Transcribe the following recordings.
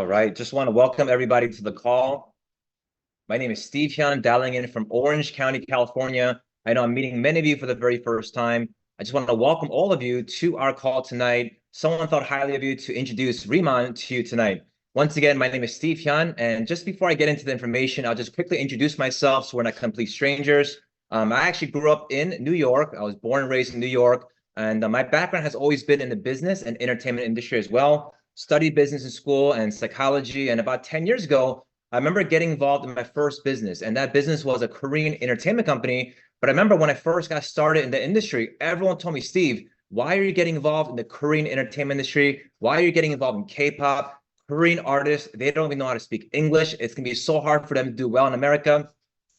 right, just want to welcome everybody to the call. My name is Steve Hyun, dialing in from Orange County, California. I know I'm meeting many of you for the very first time. I just want to welcome all of you to our call tonight. Someone thought highly of you to introduce Riman to you tonight. Once again, my name is Steve Hyun, and just before I get into the information, I'll just quickly introduce myself so we're not complete strangers. I actually grew up in New York. I was born and raised in New York, and my background has always been in the business and entertainment industry as well. Studied business in school and psychology, and about 10 years ago, I remember getting involved in my first business, and that business was a Korean entertainment company. But I remember when I first got started in the industry, everyone told me, Steve, why are you getting involved in the Korean entertainment industry? Why are you getting involved in K-pop? Korean artists, they don't even know how to speak English. It's going to be so hard for them to do well in America.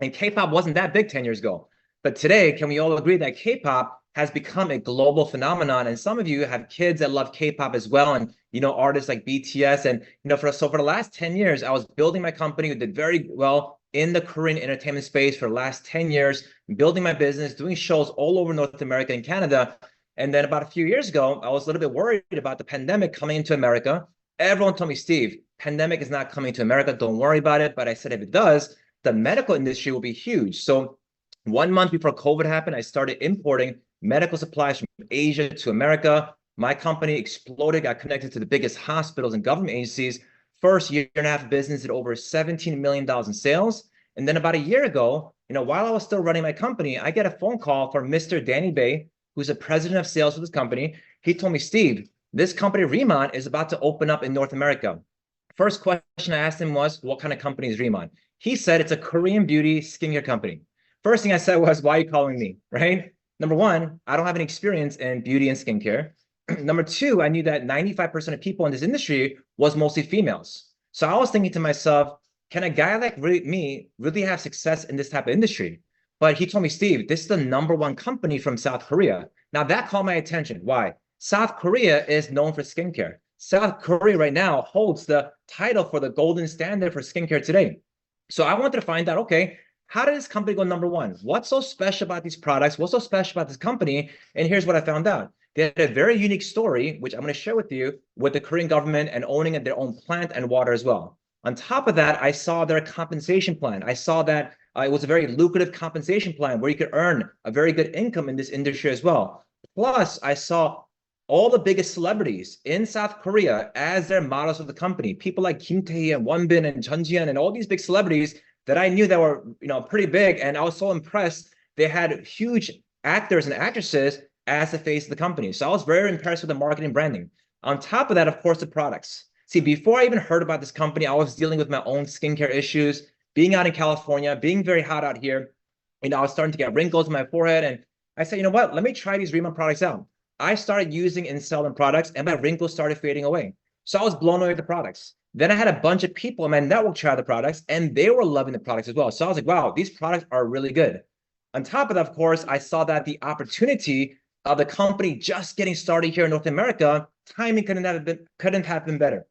And K-pop wasn't that big 10 years ago. But today, can we all agree that K-pop has become a global phenomenon? And some of you have kids that love K-pop as well, and artists like BTS. And for the last 10 years, I was building my company. We did very well in the Korean entertainment space for the last 10 years, building my business, doing shows all over North America and Canada. And then about a few years ago, I was a little bit worried about the pandemic coming into America. Everyone told me, Steve, pandemic is not coming to America. Don't worry about it. But I said, if it does, the medical industry will be huge. So 1 month before COVID happened, I started importing medical supplies from Asia to America. My company exploded, got connected to the biggest hospitals and government agencies. First year and a half business did over $17 million in sales. And then about a year ago, while I was still running my company, I get a phone call from Mr. Danny Bay, who's the president of sales for this company. He told me, Steve, this company, Riman, is about to open up in North America. First question I asked him was, what kind of company is Riman? He said it's a Korean beauty skincare company. First thing I said was, why are you calling me, right? Number one, I don't have any experience in beauty and skincare. Number two, I knew that 95% of people in this industry was mostly females. So I was thinking to myself, can a guy like me really have success in this type of industry? But he told me, Steve, this is the #1 company from South Korea. Now that caught my attention. Why? South Korea is known for skincare. South Korea right now holds the title for the golden standard for skincare today. So I wanted to find out, okay, how did this company go #1? What's so special about these products? What's so special about this company? And here's what I found out. They had a very unique story, which I'm going to share with you, with the Korean government and owning their own plant and water as well. On top of that, I saw their compensation plan. I saw that it was a very lucrative compensation plan where you could earn a very good income in this industry as well. Plus, I saw all the biggest celebrities in South Korea as their models of the company. People like Kim Tae-hee and Wonbin and Chun Ji-yeon and all these big celebrities that I knew that were pretty big. And I was so impressed. They had huge actors and actresses as the face of the company. So I was very impressed with the marketing and branding. On top of that, of course, the products. See, before I even heard about this company, I was dealing with my own skincare issues, being out in California, being very hot out here. I was starting to get wrinkles in my forehead. And I said, you know what? Let me try these Riman products out. I started using and selling products, and my wrinkles started fading away. So I was blown away with the products. Then I had a bunch of people in my network try the products, and they were loving the products as well. So I was like, wow, these products are really good. On top of that, of course, I saw that the opportunity of the company just getting started here in North America, timing couldn't have been better.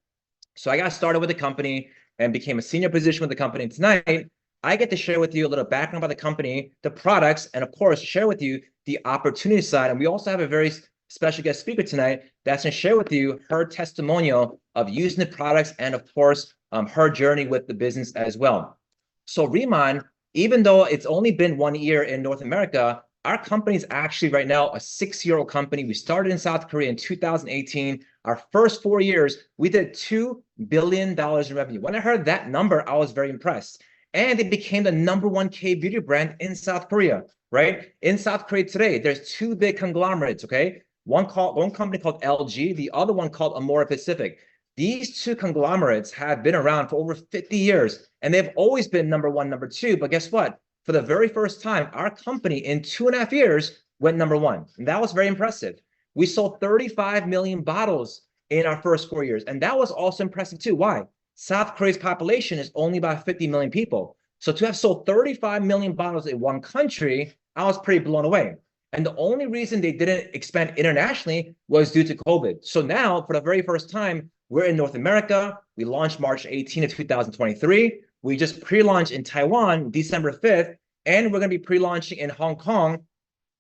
So I got started with the company and became a senior position with the company. Tonight, I get to share with you a little background about the company, the products, and of course, share with you the opportunity side. And we also have a very special guest speaker tonight that's going to share with you her testimonial of using the products and, of course, her journey with the business as well. So Riman, even though it's only been 1 year in North America, our company is actually right now a 6-year-old company. We started in South Korea in 2018. Our first 4 years, we did $2 billion in revenue. When I heard that number, I was very impressed. And it became the #1 K-beauty brand in South Korea, right? In South Korea today, there's 2 big conglomerates, okay? One company called LG, the other one called Amore Pacific. These 2 conglomerates have been around for over 50 years, and they've always been #1, #2. But guess what? For the very first time, our company in 2.5 years went #1. And that was very impressive. We sold 35 million bottles in our first 4 years. And that was also impressive too. Why? South Korea's population is only about 50 million people. So to have sold 35 million bottles in one country, I was pretty blown away. And the only reason they didn't expand internationally was due to COVID. So now, for the very first time, we're in North America. We launched March 18 of 2023. We just pre-launched in Taiwan, December 5th, and we're going to be pre-launching in Hong Kong,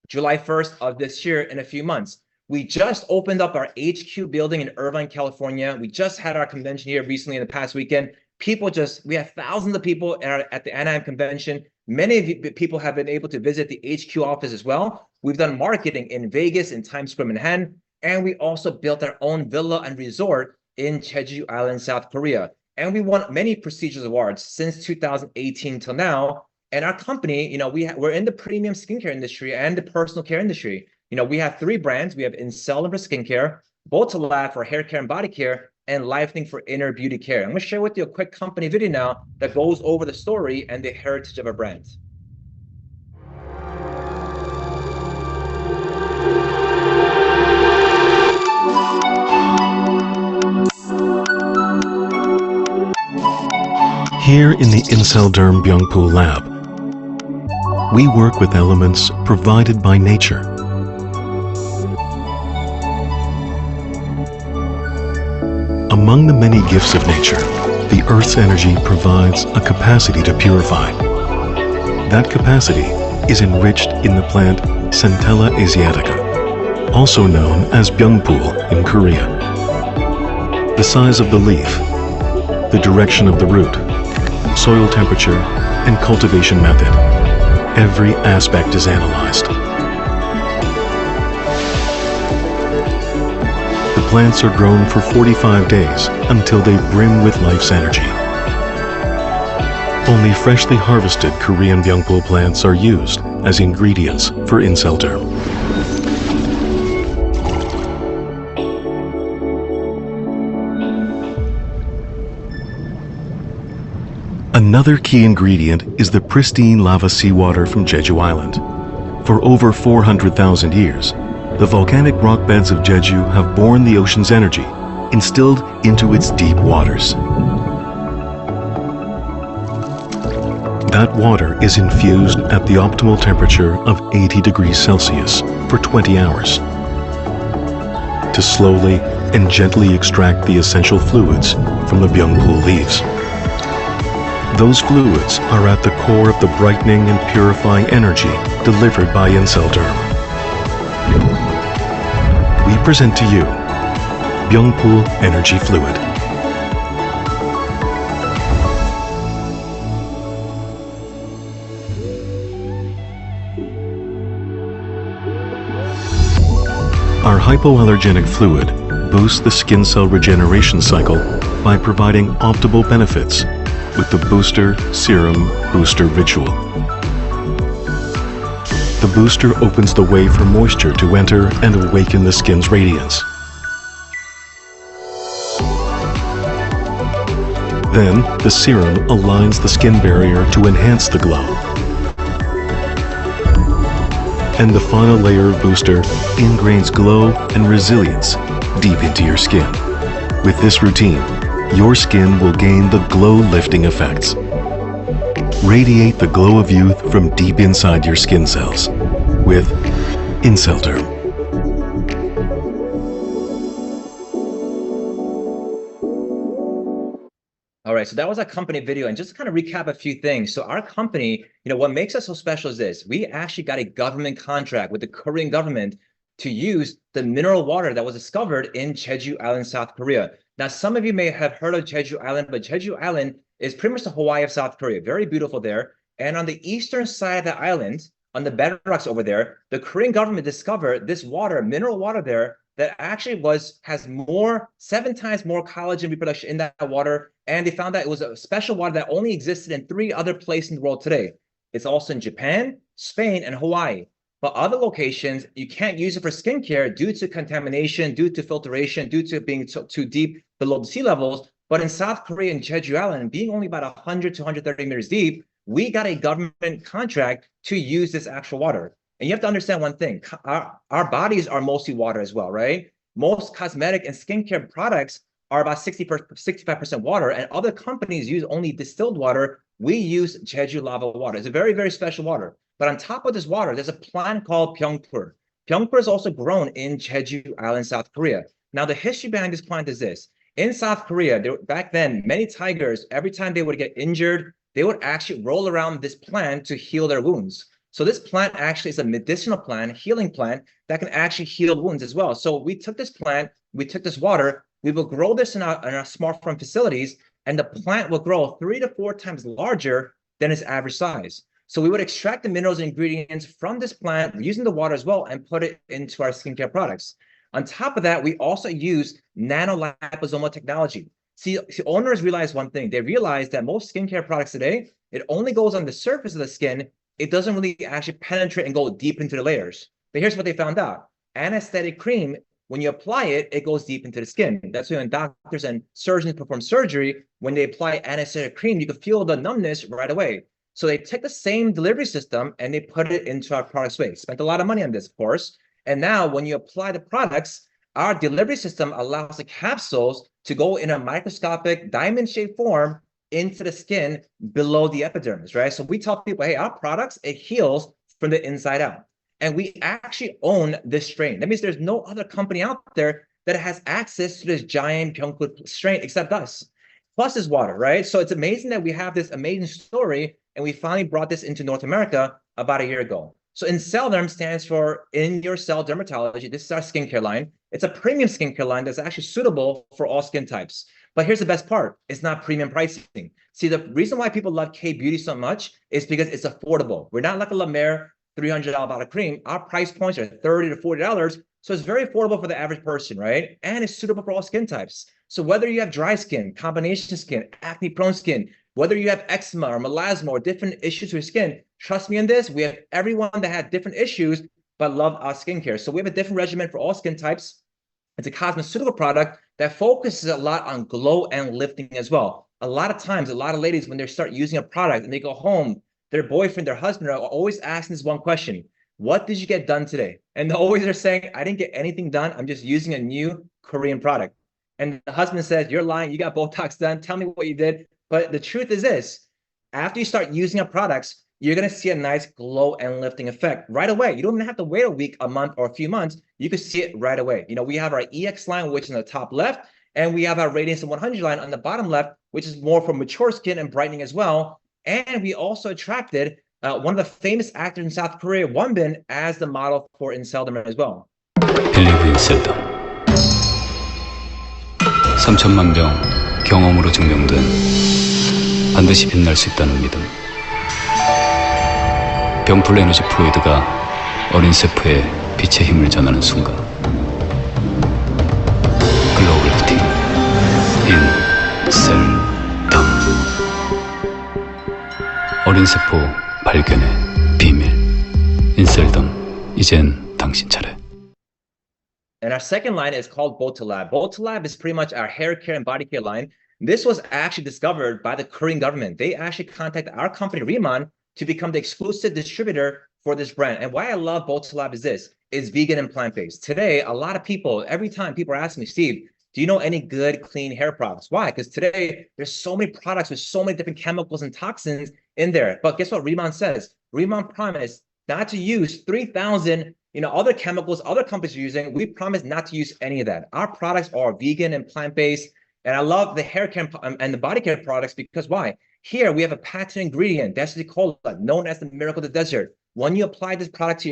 July 1st of this year in a few months. We just opened up our HQ building in Irvine, California. We just had our convention here recently in the past weekend. We have thousands of people at the Anaheim convention. Many of you people have been able to visit the HQ office as well. We've done marketing in Vegas and Times Square, Manhattan, and we also built our own villa and resort in Jeju Island, South Korea. And we won many prestigious awards since 2018 till now. And our company, we're in the premium skincare industry and the personal care industry. We have 3 brands. We have Incelum for skincare, Botalab for hair care and body care, and Livening for inner beauty care. I'm going to share with you a quick company video now that goes over the story and the heritage of our brand. Here in the Incelderm Byungpoo lab, we work with elements provided by nature. Among the many gifts of nature, the Earth's energy provides a capacity to purify. That capacity is enriched in the plant Centella asiatica, also known as Byungpoo in Korea. The size of the leaf, the direction of the root, soil temperature, and cultivation method. Every aspect is analyzed. The plants are grown for 45 days until they brim with life's energy. Only freshly harvested Korean Byungpoo plants are used as ingredients for Incelderm. Another key ingredient is the pristine lava seawater from Jeju Island. For over 400,000 years, the volcanic rock beds of Jeju have borne the ocean's energy, instilled into its deep waters. That water is infused at the optimal temperature of 80 degrees Celsius for 20 hours to slowly and gently extract the essential fluids from the Byungpoo leaves. Those fluids are at the core of the brightening and purifying energy delivered by Incelderm. We present to you Byungpoo Energy Fluid. Our hypoallergenic fluid boosts the skin cell regeneration cycle by providing optimal benefits with the Booster Serum Booster Ritual. The booster opens the way for moisture to enter and awaken the skin's radiance. Then, the serum aligns the skin barrier to enhance the glow. And the final layer of booster ingrains glow and resilience deep into your skin. With this routine, your skin will gain the glow-lifting effects. Radiate the glow of youth from deep inside your skin cells with Incelderm. All right, so that was our company video, and just to kind of recap a few things. So our company, what makes us so special is this. We actually got a government contract with the Korean government to use the mineral water that was discovered in Jeju Island, South Korea. Now, some of you may have heard of Jeju Island, but Jeju Island is pretty much the Hawaii of South Korea. Very beautiful there. And on the eastern side of the island, on the bedrocks over there, the Korean government discovered this water, mineral water there, that actually has 7 times more collagen reproduction in that water. And they found that it was a special water that only existed in 3 other places in the world today. It's also in Japan, Spain, and Hawaii. But other locations, you can't use it for skincare due to contamination, due to filtration, due to being too deep below the sea levels. But in South Korea and Jeju Island, being only about 100 to 130 meters deep, we got a government contract to use this actual water. And you have to understand one thing. Our bodies are mostly water as well, right? Most cosmetic and skincare products are about 65% water, and other companies use only distilled water. We use Jeju lava water. It's a very, very special water. But on top of this water, there's a plant called Byungpoo. Byungpoo is also grown in Jeju Island, South Korea. Now, the history behind this plant is this. In South Korea, back then, many tigers, every time they would get injured, they would actually roll around this plant to heal their wounds. So this plant actually is a medicinal plant, healing plant that can actually heal wounds as well. So we took this plant, we took this water, we will grow this in our smart farm facilities, and the plant will grow 3 to 4 times larger than its average size. So we would extract the minerals and ingredients from this plant using the water as well and put it into our skincare products. On top of that, we also use nanoliposomal technology. See, owners realize one thing. They realize that most skincare products today, it only goes on the surface of the skin. It doesn't really actually penetrate and go deep into the layers. But here's what they found out. Anesthetic cream, when you apply it, it goes deep into the skin. That's why when doctors and surgeons perform surgery, when they apply anesthetic cream, you can feel the numbness right away. So they take the same delivery system and they put it into our product space. Spent a lot of money on this, of course. And now when you apply the products, our delivery system allows the capsules to go in a microscopic diamond-shaped form into the skin below the epidermis, right? So we tell people, hey, our products, it heals from the inside out. And we actually own this strain. That means there's no other company out there that has access to this giant Pyeongput strain except us. Plus is water, right? So it's amazing that we have this amazing story and we finally brought this into North America about a year ago. So InCellDerm stands for In Your Cell Dermatology. This is our skincare line. It's a premium skincare line that's actually suitable for all skin types. But here's the best part. It's not premium pricing. See, the reason why people love K-Beauty so much is because it's affordable. We're not like a La Mer $300 bottle of cream. Our price points are $30 to $40. So it's very affordable for the average person, right? And it's suitable for all skin types. So whether you have dry skin, combination skin, acne-prone skin, whether you have eczema or melasma or different issues with skin, trust me on this, we have everyone that had different issues but love our skincare. So we have a different regimen for all skin types. It's a cosmeceutical product that focuses a lot on glow and lifting as well. A lot of times, a lot of ladies, when they start using a product and they go home, their boyfriend, their husband are always asking this one question: what did you get done today? And they always are saying, I didn't get anything done. I'm just using a new Korean product. And the husband says, you're lying. You got Botox done. Tell me what you did. But the truth is this: after you start using our products, you're going to see a nice glow and lifting effect right away. You don't even have to wait a week, a month, or a few months. You can see it right away. You know, we have our EX line, which is in the top left, and we have our Radiance 100 line on the bottom left, which is more for mature skin and brightening as well. And we also attracted one of the famous actors in South Korea, Wonbin, as the model for InCellDerm as well. 빌리브 인셀덤 3천만 병 경험으로 증명된 반드시 빛날 수 있다는 믿음. 병풀 에너지 플루이드가 어린 세포에 빛의 힘을 전하는 순간 글로우 리프팅 인셀덤 어린 세포 발견의 비밀 인셀덤 이젠 당신 차례. And our second line is called Botolab. Botolab is pretty much our hair care and body care line. This was actually discovered by the Korean government. They actually contacted our company, Riman, to become the exclusive distributor for this brand. And why I love Botolab is this: it's vegan and plant-based. Today, a lot of people, every time people are asking me, Steve, do you know any good, clean hair products? Why? Because today, there's so many products with so many different chemicals and toxins in there. But guess what Riman says? Riman promised not to use 3,000 other chemicals other companies are using. We promise not to use any of that. Our products are vegan and plant-based. And I love the hair care and the body care products because why? Here we have a patent ingredient, Desicola, known as the miracle of the desert. When you apply this product to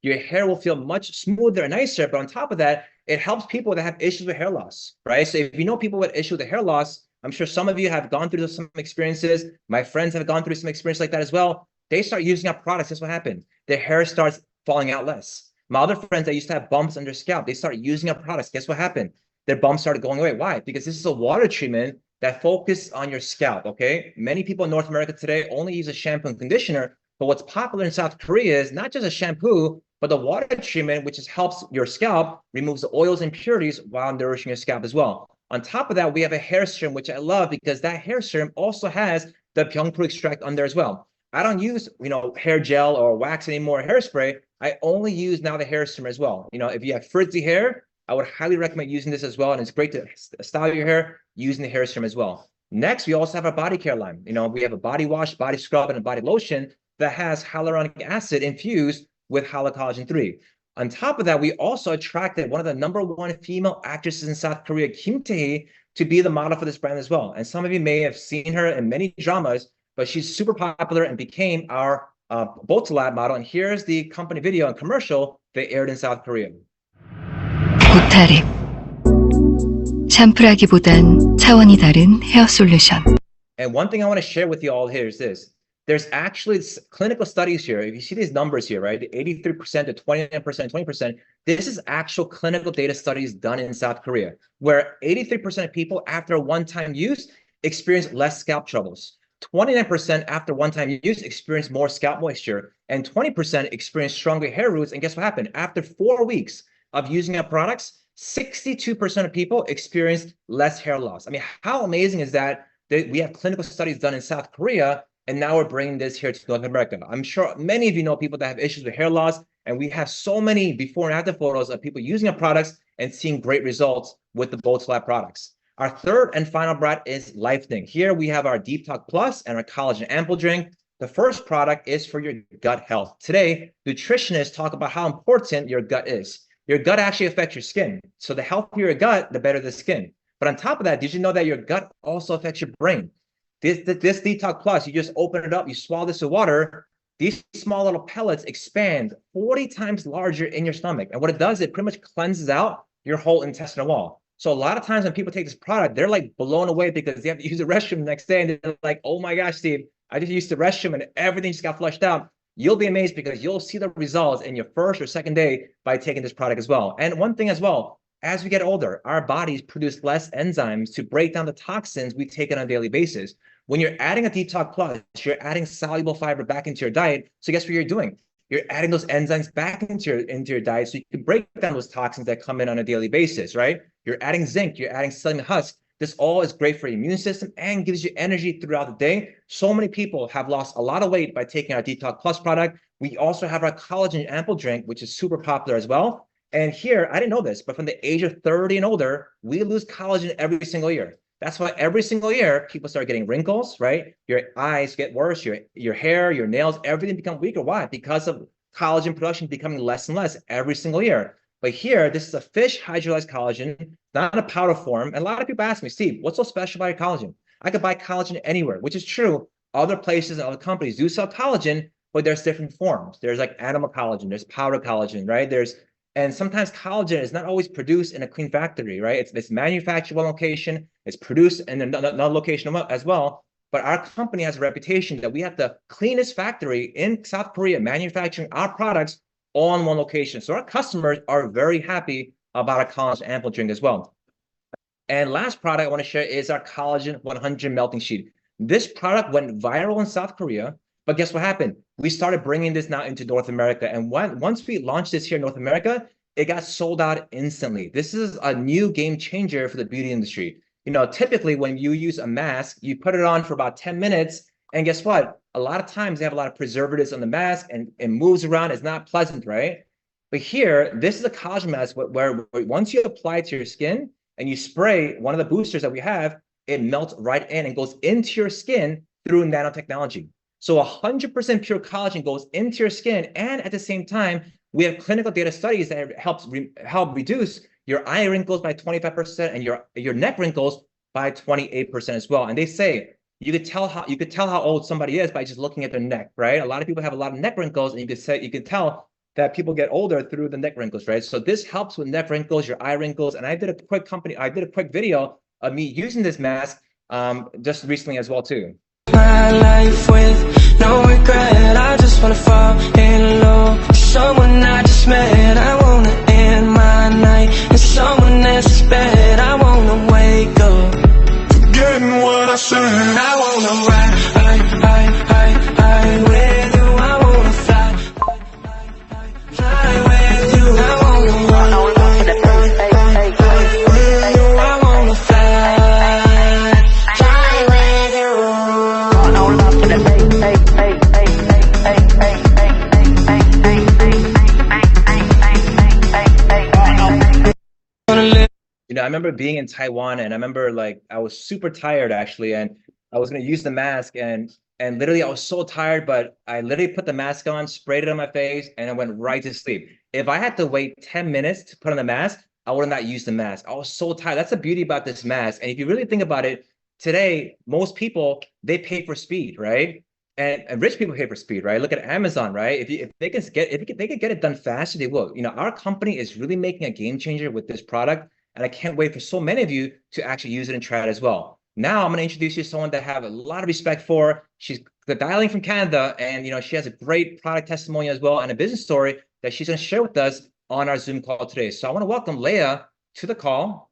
your hair will feel much smoother and nicer. But on top of that, it helps people that have issues with hair loss, right? So if you know people with issues with hair loss, I'm sure some of you have gone through some experiences. My friends have gone through some experience like that as well. They start using our products. That's what happened. Their hair starts falling out less. My other friends that used to have bumps on their scalp, they start using our products. Guess what happened? Their bumps started going away. Why? Because this is a water treatment that focuses on your scalp, okay? Many people in North America today only use a shampoo and conditioner, but what's popular in South Korea is not just a shampoo, but the water treatment, which helps your scalp, removes the oils and impurities while nourishing your scalp as well. On top of that, we have a hair serum, which I love because that hair serum also has the Pyeongpul extract on there as well. I don't use, hair gel or wax anymore, hairspray. I only use now the hair serum as well. If you have frizzy hair, I would highly recommend using this as well. And it's great to style your hair using the hair serum as well. Next, we also have our body care line. We have a body wash, body scrub, and a body lotion that has hyaluronic acid infused with hyalocollagen 3. On top of that, we also attracted one of the #1 female actresses in South Korea, Kim Tae-hee, to be the model for this brand as well. And some of you may have seen her in many dramas, but she's super popular and became our Both lab model, and here's the company video and commercial they aired in South Korea. 보타립. 샴푸라기보단 차원이 다른 헤어 솔루션. And one thing I want to share with you all here is this. There's actually clinical studies here. If you see these numbers here, right, the 83% to 29%, 20%, this is actual clinical data studies done in South Korea, where 83% of people after a one-time use experience less scalp troubles. 29% after one-time use experience more scalp moisture, and 20% experience stronger hair roots. And guess what happened? After 4 weeks of using our products, 62% of people experienced less hair loss. I mean, how amazing is that? We have clinical studies done in South Korea, and now we're bringing this here to North America. I'm sure many of you know people that have issues with hair loss, and we have so many before and after photos of people using our products and seeing great results with the Bolt Lab products. Our third and final product is Lifting. Here we have our Deep Talk Plus and our Collagen Ample Drink. The first product is for your gut health. Today, nutritionists talk about how important your gut is. Your gut actually affects your skin. So the healthier your gut, the better the skin. But on top of that, did you know that your gut also affects your brain? This Detox Plus, you just open it up, you swallow this with water, these small little pellets expand 40 times larger in your stomach. And what it does, it pretty much cleanses out your whole intestinal wall. So a lot of times when people take this product, they're like blown away because they have to use the restroom the next day. And they're like, oh my gosh, Steve, I just used the restroom and everything just got flushed out. You'll be amazed because you'll see the results in your first or second day by taking this product as well. And one thing as well, as we get older, our bodies produce less enzymes to break down the toxins we take on a daily basis. When you're adding a Detox Plus, you're adding soluble fiber back into your diet. So guess what you're doing? You're adding those enzymes back into your diet so you can break down those toxins that come in on a daily basis, right? You're adding zinc, you're adding selenium husk. This all is great for your immune system and gives you energy throughout the day. So many people have lost a lot of weight by taking our Detox Plus product. We also have our Collagen Ample Drink, which is super popular as well. And here, I didn't know this, but from the age of 30 and older, we lose collagen every single year. That's why every single year, people start getting wrinkles, right? Your eyes get worse, your hair, your nails, everything becomes weaker. Why? Because of collagen production becoming less and less every single year. But here, this is a fish hydrolyzed collagen, not in a powder form. And a lot of people ask me, Steve, what's so special about your collagen? I could buy collagen anywhere, which is true. Other places and other companies do sell collagen, but there's different forms. There's like animal collagen, there's powder collagen, right? And sometimes collagen is not always produced in a clean factory, right? It's manufactured one location, it's produced in another location as well. But our company has a reputation that we have the cleanest factory in South Korea manufacturing our products all in one location. So our customers are very happy about our Collagen Ample Drink as well. And last product I want to share is our Collagen 100 Melting Sheet. This product went viral in South Korea. But guess what happened? We started bringing this now into North America. And once we launched this here in North America, it got sold out instantly. This is a new game changer for the beauty industry. You know, typically when you use a mask, you put it on for about 10 minutes. And guess what? A lot of times they have a lot of preservatives on the mask and it moves around. It's not pleasant, right? But here, this is a collagen mask where once you apply it to your skin and you spray one of the boosters that we have, it melts right in and goes into your skin through nanotechnology. So 100% pure collagen goes into your skin, and at the same time, we have clinical data studies that help reduce your eye wrinkles by 25% and your neck wrinkles by 28% as well. And they say you could tell how old somebody is by just looking at their neck, right? A lot of people have a lot of neck wrinkles, and you can tell that people get older through the neck wrinkles, right? So this helps with neck wrinkles, your eye wrinkles, and I did a quick video of me using this mask just recently as well too. My life with no regret. I just wanna fall in love with someone I just met. I wanna end my night in someone else's bed. I wanna wake up forgetting what I said. I wanna ride with you. I wanna fly with you. I wanna run with you. I wanna fly with you. You know, I remember being in Taiwan, and I remember like I was super tired actually, and I was gonna use the mask, and literally I was so tired, but I literally put the mask on, sprayed it on my face, and I went right to sleep. If I had to wait 10 minutes to put on the mask, I would not use the mask. I was so tired. That's the beauty about this mask. And if you really think about it, today most people, they pay for speed, right? and rich people pay for speed, right? Look at Amazon, right? If they can get it done faster, they will. Our company is really making a game changer with this product, and I can't wait for so many of you to actually use it and try it as well. Now I'm going to introduce you to someone that I have a lot of respect for. She's dialing from Canada, and she has a great product testimonial as well and a business story that she's going to share with us on our Zoom call today. So I want to welcome Leah to the call.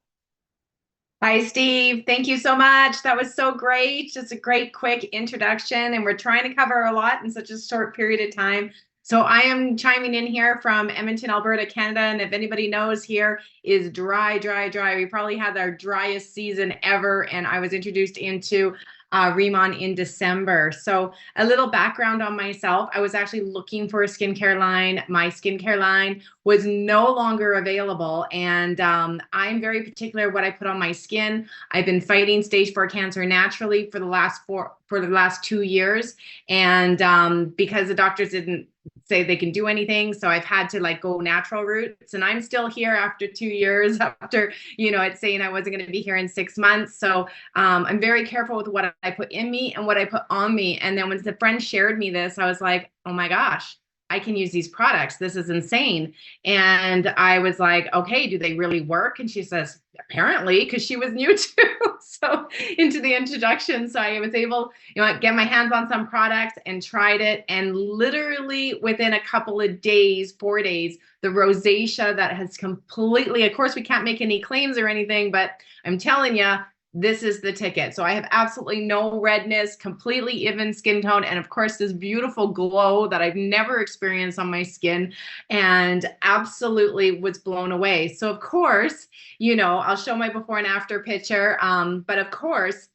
Hi, Steve. Thank you so much. That was so great. Just a great, quick introduction. And we're trying to cover a lot in such a short period of time. So I am chiming in here from Edmonton, Alberta, Canada. And if anybody knows, here is dry, dry, dry. We probably had our driest season ever. And I was introduced into Riman in December. So a little background on myself. I was actually looking for a skincare line. My skincare line was no longer available. And I'm very particular what I put on my skin. I've been fighting stage 4 cancer naturally for the last 2 years. And because the doctors didn't say they can do anything, so I've had to go natural routes, and I'm still here after 2 years after it's saying I wasn't going to be here in 6 months. So I'm very careful with what I put in me and what I put on me. And then when the friend shared me this, I was like, oh my gosh, I can use these products. This is insane. And I was like, okay, do they really work? And she says, apparently, because she was new too. So into the introduction. So I was able, get my hands on some products and tried it. And literally within a couple of days, 4 days, the rosacea that has completely, of course, we can't make any claims or anything, but I'm telling you, this is the ticket. So I have absolutely no redness, completely even skin tone, and of course this beautiful glow that I've never experienced on my skin, and absolutely was blown away. So of course, I'll show my before and after picture, but of course,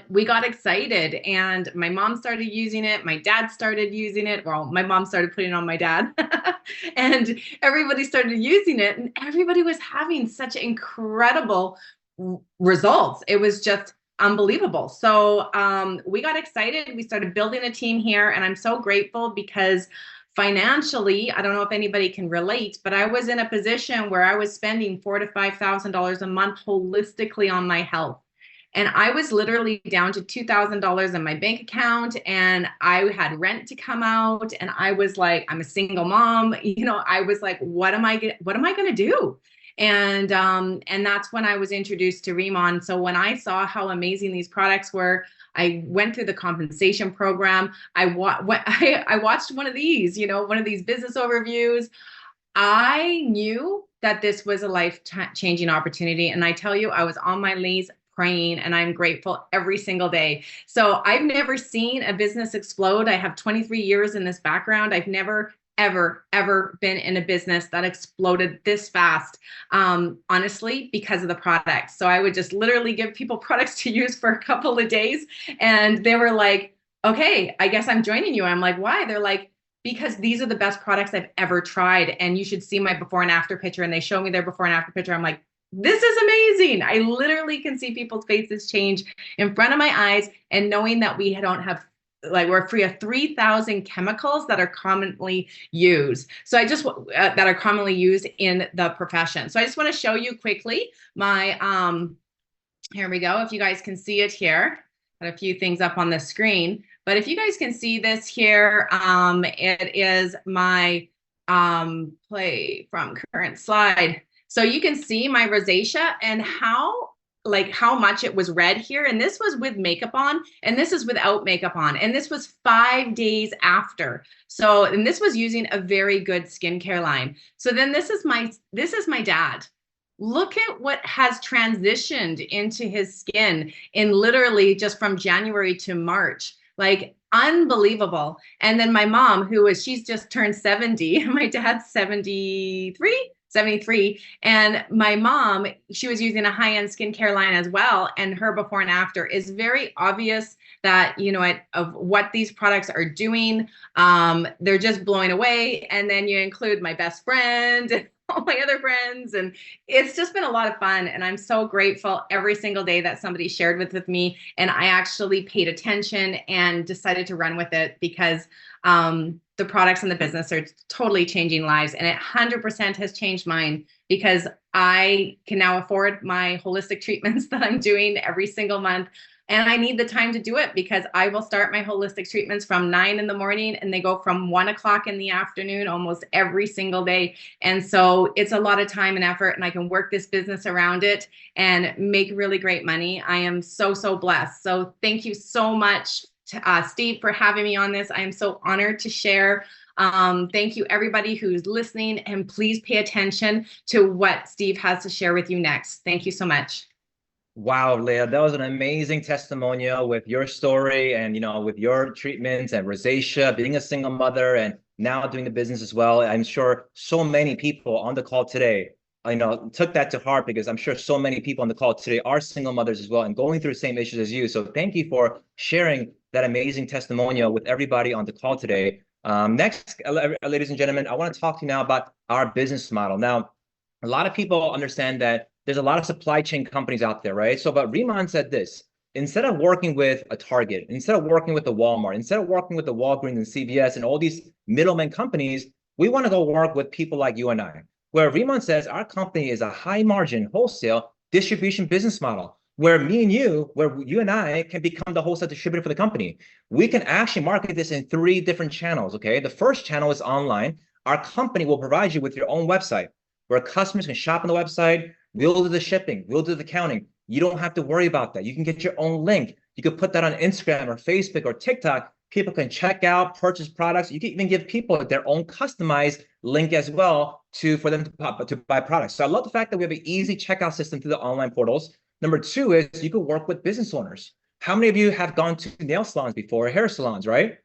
we got excited, and my mom started using it. My dad started using it. Well, my mom started putting it on my dad and everybody started using it, and everybody was having such incredible results. It was just unbelievable. So we got excited. We started building a team here, and I'm so grateful because financially, I don't know if anybody can relate, but I was in a position where I was spending $4,000 to $5,000 a month holistically on my health. And I was literally down to $2,000 in my bank account, and I had rent to come out. And I was like, I'm a single mom. I was like, what am I going to do? And that's when I was introduced to Riman. So when I saw how amazing these products were, I went through the compensation program. I watched one of these, one of these business overviews. I knew that this was a life-changing opportunity. And I tell you, I was on my knees praying, and I'm grateful every single day. So I've never seen a business explode. I have 23 years in this background. I've never ever been in a business that exploded this fast, honestly, because of the products. So I would just literally give people products to use for a couple of days, and they were like, okay, I guess I'm joining you. I'm like, why? They're like, because these are the best products I've ever tried, and you should see my before and after picture. And they show me their before and after picture. I'm like, this is amazing. I literally can see people's faces change in front of my eyes, and knowing that we don't have, we're free of 3,000 chemicals that are commonly used. So that are commonly used in the profession. So I just want to show you quickly my, here we go. If you guys can see it here, got a few things up on the screen, but if you guys can see this here, it is my play from current slide. So you can see my rosacea and how much it was red here. And this was with makeup on, and this is without makeup on. And this was 5 days after. So, and this was using a very good skincare line. So then this is my dad. Look at what has transitioned into his skin in literally just from January to March. Unbelievable. And then my mom, she's just turned 70. My dad's 73. And my mom, she was using a high-end skincare line as well. And her before and after is very obvious that, of what these products are doing. They're just blowing away. And then you include my best friend and all my other friends. And it's just been a lot of fun. And I'm so grateful every single day that somebody shared with me. And I actually paid attention and decided to run with it because the products in the business are totally changing lives. And it 100% has changed mine because I can now afford my holistic treatments that I'm doing every single month. And I need the time to do it because I will start my holistic treatments from 9 in the morning and they go from 1 o'clock in the afternoon almost every single day. And so it's a lot of time and effort, and I can work this business around it and make really great money. I am so, so blessed. So thank you so much, Steve, for having me on this. I am so honored to share. Thank you, everybody who's listening, and please pay attention to what Steve has to share with you next. Thank you so much. Wow, Leah, that was an amazing testimonial with your story and, with your treatments and rosacea, being a single mother and now doing the business as well. I'm sure so many people on the call today, took that to heart, because I'm sure so many people on the call today are single mothers as well and going through the same issues as you. So thank you for sharing that amazing testimonial with everybody on the call today. Next, ladies and gentlemen, I want to talk to you now about our business model. Now, a lot of people understand that there's a lot of supply chain companies out there, right? So, but Riman said this: instead of working with a Target, instead of working with the Walmart, instead of working with the Walgreens and CVS and all these middlemen companies, we want to go work with people like you and I. Where Riman says our company is a high margin wholesale distribution business model, where you and I can become the wholesale distributor for the company. We can actually market this in 3 different channels, okay? The first channel is online. Our company will provide you with your own website, where customers can shop on the website. We'll do the shipping, we'll do the accounting. You don't have to worry about that. You can get your own link. You can put that on Instagram or Facebook or TikTok. People can check out, purchase products. You can even give people their own customized link as well for them to buy products. So I love the fact that we have an easy checkout system through the online portals. Number 2 is you can work with business owners. How many of you have gone to nail salons before, or hair salons, right?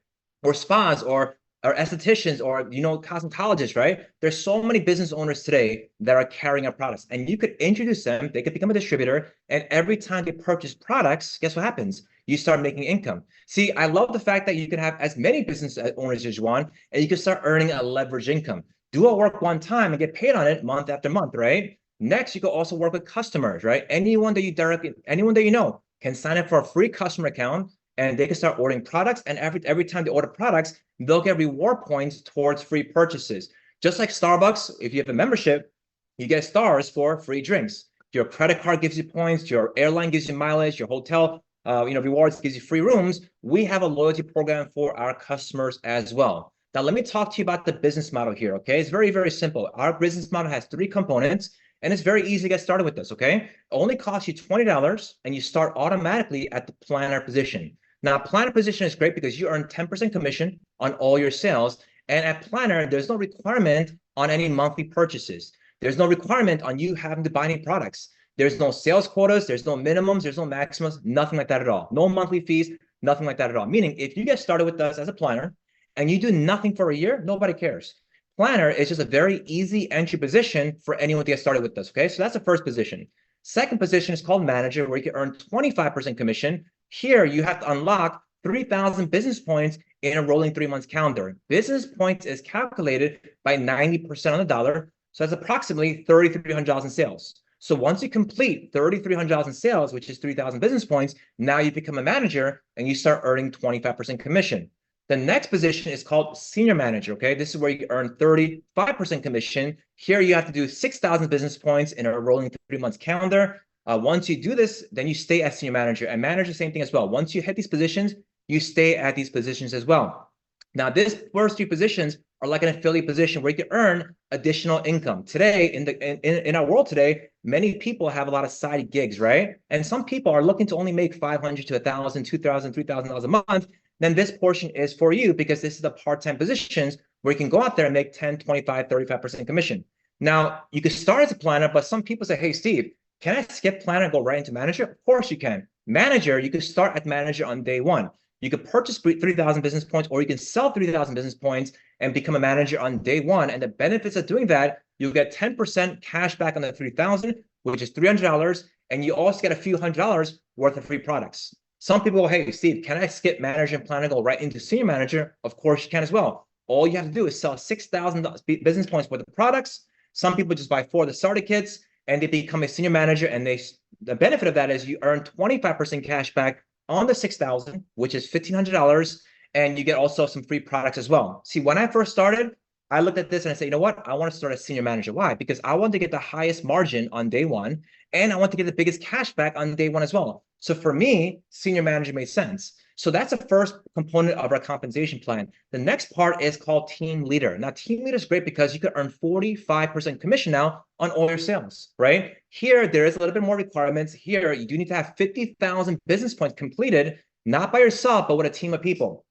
Or spas, or estheticians, or cosmetologists, right? There's so many business owners today that are carrying our products, and you could introduce them. They could become a distributor, and every time they purchase products, guess what happens? You start making income. See, I love the fact that you can have as many business owners as you want, and you can start earning a leverage income. Do a work one time and get paid on it month after month, right? Next, you can also work with customers, right? Anyone that you know can sign up for a free customer account, and they can start ordering products. And every time they order products, they'll get reward points towards free purchases. Just like Starbucks, if you have a membership, you get stars for free drinks. Your credit card gives you points. Your airline gives you mileage. Your hotel, rewards gives you free rooms. We have a loyalty program for our customers as well. Now, let me talk to you about the business model here, okay? It's very, very simple. Our business model has 3 components, and it's very easy to get started with this, okay? It only costs you $20, and you start automatically at the planner position. Now, planner position is great because you earn 10% commission on all your sales. And at planner, there's no requirement on any monthly purchases. There's no requirement on you having to buy any products. There's no sales quotas. There's no minimums. There's no maximums. Nothing like that at all. No monthly fees. Nothing like that at all. Meaning, if you get started with us as a planner and you do nothing for a year, nobody cares. Planner is just a very easy entry position for anyone to get started with us, okay? So that's the first position. Second position is called manager, where you can earn 25% commission. Here, you have to unlock 3,000 business points in a rolling 3 months calendar. Business points is calculated by 90% on the dollar. So that's approximately $3,300 in sales. So once you complete $3,300 in sales, which is 3,000 business points, now you become a manager and you start earning 25% commission. The next position is called senior manager, okay? This is where you earn 35% commission. Here you have to do 6,000 business points in a rolling 3 months calendar. Once you do this, then you stay as senior manager, and manager, same thing as well. Once you hit these positions, you stay at these positions as well. Now, these first 3 positions are like an affiliate position where you can earn additional income. Today, in our world today, many people have a lot of side gigs, right? And some people are looking to only make $500 to $1,000, $2,000, $3,000 a month. Then this portion is for you, because this is the part-time positions where you can go out there and make 10, 25, 35% commission. Now, you can start as a planner, but some people say, hey, Steve, can I skip planner and go right into manager? Of course you can. Manager, you can start at manager on day 1. You can purchase 3,000 business points, or you can sell 3,000 business points and become a manager on day 1. And the benefits of doing that, you'll get 10% cash back on the 3,000, which is $300. And you also get a few $100 worth of free products. Some people go, hey, Steve, can I skip manager and planner and go right into senior manager? Of course you can as well. All you have to do is sell 6,000 business points worth of products. Some people just buy 4 of the starter kits and they become a senior manager. And the benefit of that is you earn 25% cash back on the 6,000, which is $1,500. And you get also some free products as well. See, when I first started, I looked at this and I said, you know what? I want to start as senior manager. Why? Because I want to get the highest margin on day one, and I want to get the biggest cash back on day one as well. So for me, senior manager made sense. So that's the first component of our compensation plan. The next part is called team leader. Now, team leader is great because you could earn 45% commission now on all your sales, right? Here, there is a little bit more requirements. Here, you do need to have 50,000 business points completed, not by yourself, but with a team of people.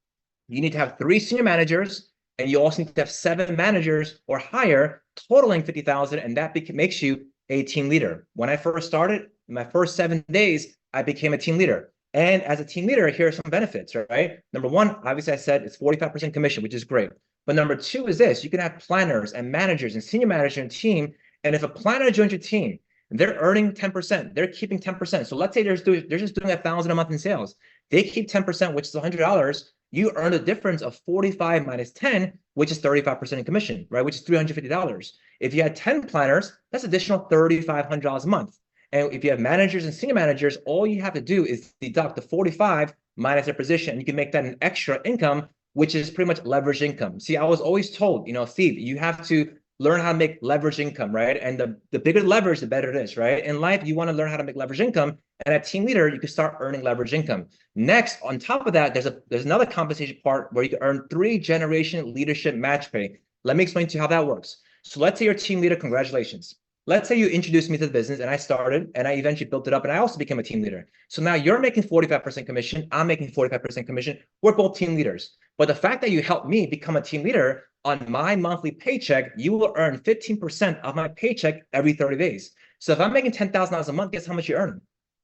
You need to have 3 senior managers, and you also need to have 7 managers or higher, totaling 50,000, and that makes you a team leader. When I first started, in my first 7 days, I became a team leader. And as a team leader, here are some benefits, right? Number one, obviously I said it's 45% commission, which is great. But number two is this: you can have planners and managers and senior manager and team. And if a planner joins your team, they're earning 10%, they're keeping 10%. So let's say they're just doing $1,000 a month in sales. They keep 10%, which is $100. You earn a difference of 45 minus 10, which is 35% in commission, right? Which is $350. If you had 10 planners, that's additional $3,500 a month. And if you have managers and senior managers, all you have to do is deduct the 45 minus their position. And you can make that an extra income, which is pretty much leverage income. See, I was always told, Steve, you have to learn how to make leverage income, right? And the bigger leverage, the better it is, right? In life, you want to learn how to make leverage income. And at team leader, you can start earning leverage income. Next, on top of that, there's another compensation part where you can earn 3-generation leadership match pay. Let me explain to you how that works. So let's say you're team leader, congratulations. Let's say you introduced me to the business and I started and I eventually built it up and I also became a team leader. So now you're making 45% commission. I'm making 45% commission. We're both team leaders. But the fact that you helped me become a team leader, on my monthly paycheck, you will earn 15% of my paycheck every 30 days. So if I'm making $10,000 a month, guess how much you're earning?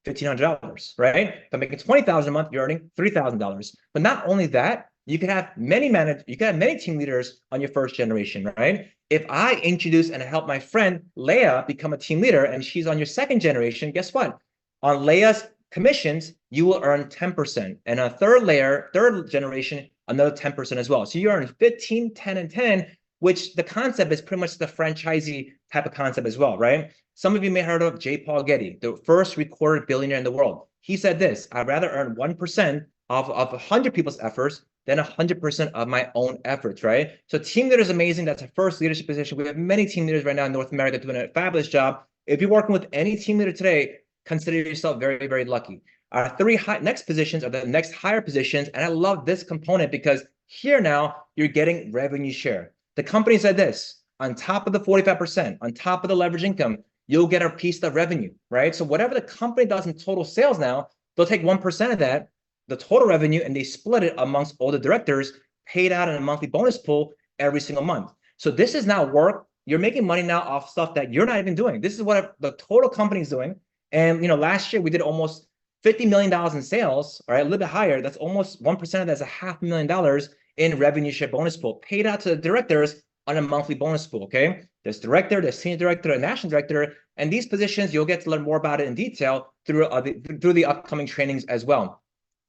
$1,500, right? If I'm making $20,000 a month, you're earning $3,000. But not only that, you can have many team leaders on your first generation, right? If I introduce and help my friend Leah become a team leader and she's on your second generation, guess what? On Leah's commissions, you will earn 10%. And on third generation, another 10% as well. So you earn 15, 10, and 10, which the concept is pretty much the franchisee type of concept as well, right? Some of you may have heard of J. Paul Getty, the first recorded billionaire in the world. He said this: I'd rather earn 1% of 100 people's efforts than 100% of my own efforts, right? So team leader is amazing. That's a first leadership position. We have many team leaders right now in North America doing a fabulous job. If you're working with any team leader today, consider yourself very, very lucky. Our 3 next positions are the next higher positions. And I love this component because here now you're getting revenue share. The company said this: on top of the 45%, on top of the leverage income, you'll get a piece of revenue, right? So whatever the company does in total sales now, they'll take 1% of that, the total revenue, and they split it amongst all the directors, paid out in a monthly bonus pool every single month. So this is now work. You're making money now off stuff that you're not even doing. This is what the total company is doing. And last year we did almost $50 million in sales, right? A little bit higher. That's almost 1% of that's $500,000 in revenue share bonus pool paid out to the directors on a monthly bonus pool. Okay, there's director, there's senior director, and national director, and these positions you'll get to learn more about it in detail through the upcoming trainings as well.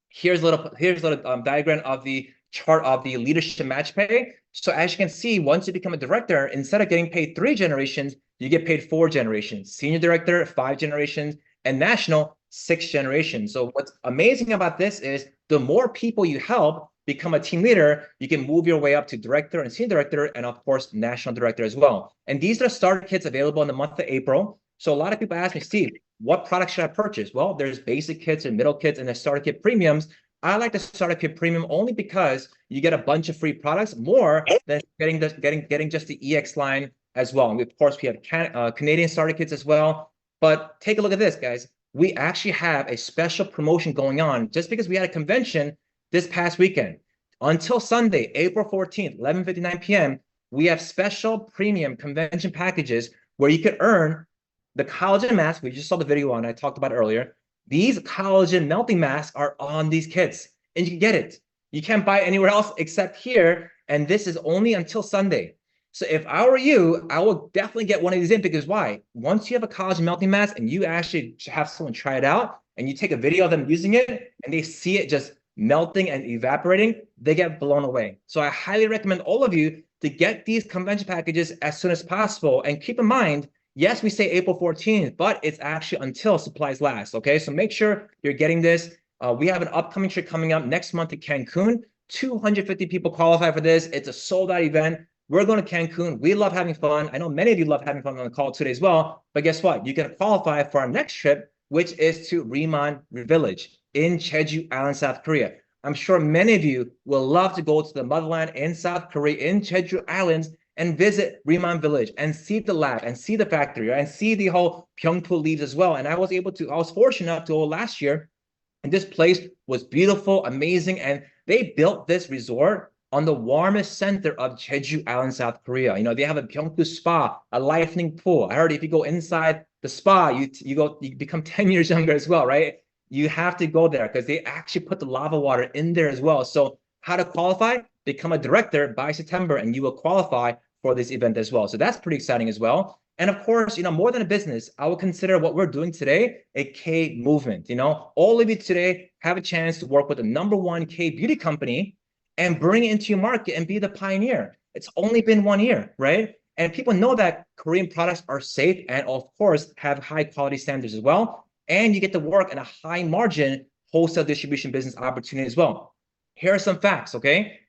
Here's a little diagram of the chart of the leadership match pay. So as you can see, once you become a director, instead of getting paid 3 generations, you get paid 4 generations. Senior director, 5 generations, and national, 6 generations. So what's amazing about this is the more people you help become a team leader, you can move your way up to director and senior director, and of course, national director as well. And these are starter kits available in the month of April. So a lot of people ask me, Steve, what products should I purchase? Well, there's basic kits and middle kits and the starter kit premiums. I like the starter kit premium only because you get a bunch of free products more than getting just the EX line as well. And of course, we have Canadian starter kits as well. But take a look at this, guys. We actually have a special promotion going on just because we had a convention this past weekend. Until Sunday, April 14th, 11:59 p.m., we have special premium convention packages where you could earn the collagen mask. We just saw the video on, I talked about earlier. These collagen melting masks are on these kits, and you can get it. You can't buy it anywhere else except here, and this is only until Sunday. So if I were you, I would definitely get one of these in, because why? Once you have a collagen melting mask and you actually have someone try it out, and you take a video of them using it, and they see it just melting and evaporating, they get blown away. So I highly recommend all of you to get these convention packages as soon as possible. And keep in mind, yes, we say April 14th, but it's actually until supplies last, okay? So make sure you're getting this. We have an upcoming trip coming up next month to Cancun. 250 people qualify for this. It's a sold-out event. We're going to Cancun. We love having fun. I know many of you love having fun on the call today as well. But guess what? You can qualify for our next trip, which is to Riman Village in Jeju Island, South Korea. I'm sure many of you will love to go to the motherland in South Korea, in Jeju Islands, and visit Riman Village and see the lab and see the factory and see the whole Pyeongpo leaves as well. And I was fortunate enough to go last year, and this place was beautiful, amazing, and they built this resort on the warmest center of Jeju Island, South Korea. You know, they have a Pyeongpo spa, a lightning pool. I heard if you go inside the spa, you become 10 years younger as well, right? You have to go there because they actually put the lava water in there as well. So how to qualify? Become a director by September, and you will qualify for this event as well. So that's pretty exciting as well. And of course, you know, more than a business, I would consider what we're doing today a K movement. You know, all of you today have a chance to work with the #1 K beauty company and bring it into your market and be the pioneer. It's only been 1 year, right? And people know that Korean products are safe and of course have high quality standards as well. And you get to work in a high margin wholesale distribution business opportunity as well. Here are some facts, okay?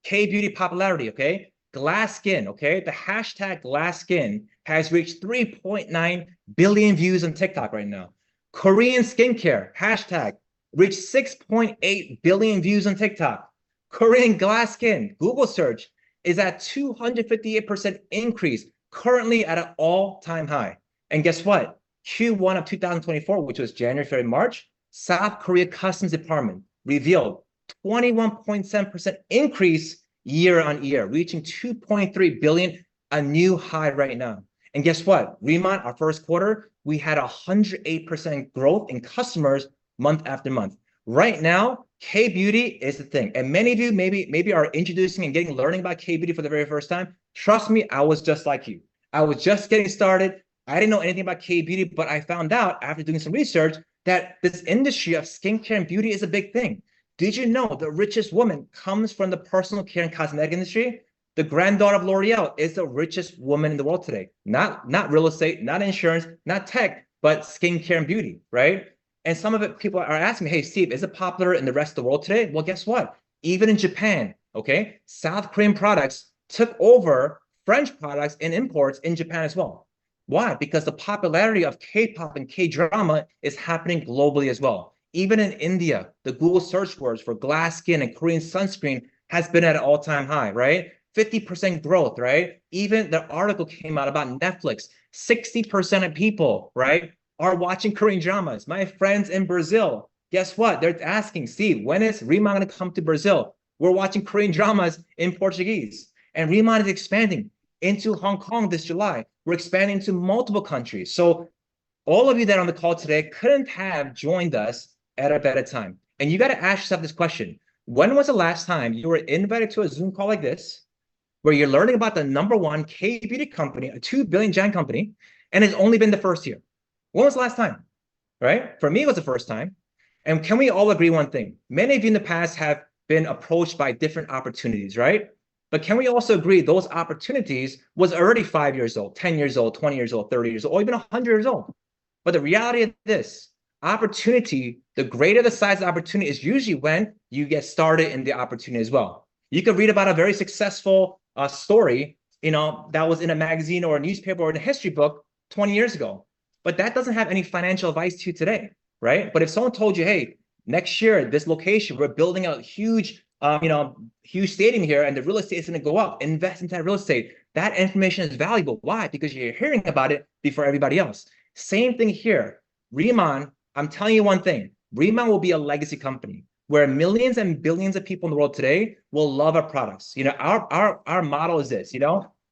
K beauty popularity, okay? Glass skin, okay? The hashtag glass skin has reached 3.9 billion views on TikTok right now. Korean skincare hashtag reached 6.8 billion views on TikTok. Korean glass skin Google search is at 258% increase, currently at an all-time high. And guess what? Q1 of 2024, which was January, February, March, South Korea Customs Department revealed 21.7% increase year on year, reaching 2.3 billion, a new high right now. And guess what? Riman, our first quarter, we had 108% growth in customers month after month. Right now, K-beauty is the thing. And many of you maybe are introducing and learning about K-beauty for the very first time. Trust me, I was just like you. I was just getting started. I didn't know anything about K-beauty, but I found out after doing some research that this industry of skincare and beauty is a big thing. Did you know the richest woman comes from the personal care and cosmetic industry? The granddaughter of L'Oreal is the richest woman in the world today. Not real estate, not insurance, not tech, but skincare and beauty, right? And some of it, people are asking me, hey, Steve, is it popular in the rest of the world today? Well, guess what? Even in Japan, okay, South Korean products took over French products and imports in Japan as well. Why? Because the popularity of K-pop and K-drama is happening globally as well. Even in India, the Google search words for glass skin and Korean sunscreen has been at an all-time high, right? 50% growth, right? Even the article came out about Netflix. 60% of people, right, are watching Korean dramas. My friends in Brazil, guess what? They're asking, Steve, when is Riman going to come to Brazil? We're watching Korean dramas in Portuguese. And Riman is expanding into Hong Kong this July. We're expanding to multiple countries. So all of you that are on the call today couldn't have joined us at a better time. And you got to ask yourself this question. When was the last time you were invited to a Zoom call like this, where you're learning about the #1 K-beauty company, a 2 billion giant company, and it's only been the first year? When was the last time, right? For me, it was the first time. And can we all agree one thing? Many of you in the past have been approached by different opportunities, right? But can we also agree those opportunities was already 5 years old, 10 years old, 20 years old, 30 years old, or even 100 years old? But the reality of this, opportunity, the greater the size of the opportunity is usually when you get started in the opportunity as well. You could read about a very successful story, you know, that was in a magazine or a newspaper or in a history book 20 years ago. But that doesn't have any financial advice to you today, right? But if someone told you, hey, next year, this location, we're building a huge, huge stadium here, and the real estate is going to go up, invest into that real estate. That information is valuable. Why? Because you're hearing about it before everybody else. Same thing here. Riman, I'm telling you one thing. Riman will be a legacy company where millions and billions of people in the world today will love our products. You know, our model is this,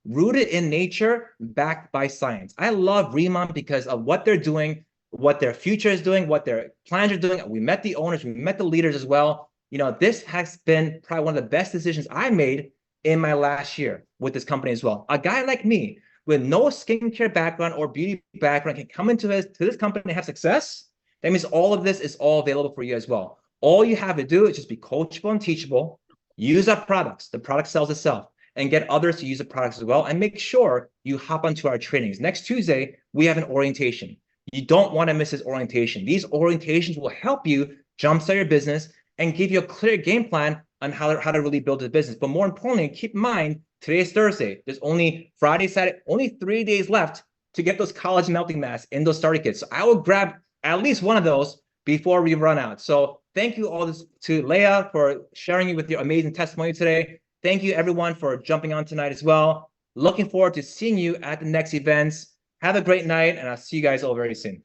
rooted in nature, backed by science. I love Riman because of what they're doing, what their future is doing, what their plans are doing. We met the owners, we met the leaders as well. This has been probably one of the best decisions I made in my last year with this company as well. A guy like me with no skincare background or beauty background can come into this company and have success. That means all of this is all available for you as well. All you have to do is just be coachable and teachable, use our products. The product sells itself, and get others to use the products as well. And make sure you hop onto our trainings. Next Tuesday, we have an orientation. You don't want to miss this orientation. These orientations will help you jumpstart your business and give you a clear game plan on how to really build a business. But more importantly, keep in mind, today's Thursday. There's only Friday, Saturday, only 3 days left to get those college melting masks in those starter kits. So I will grab at least one of those before we run out. So thank you all to Leah for sharing with your amazing testimony today. Thank you everyone for jumping on tonight as well. Looking forward to seeing you at the next events. Have a great night, and I'll see you guys all very soon.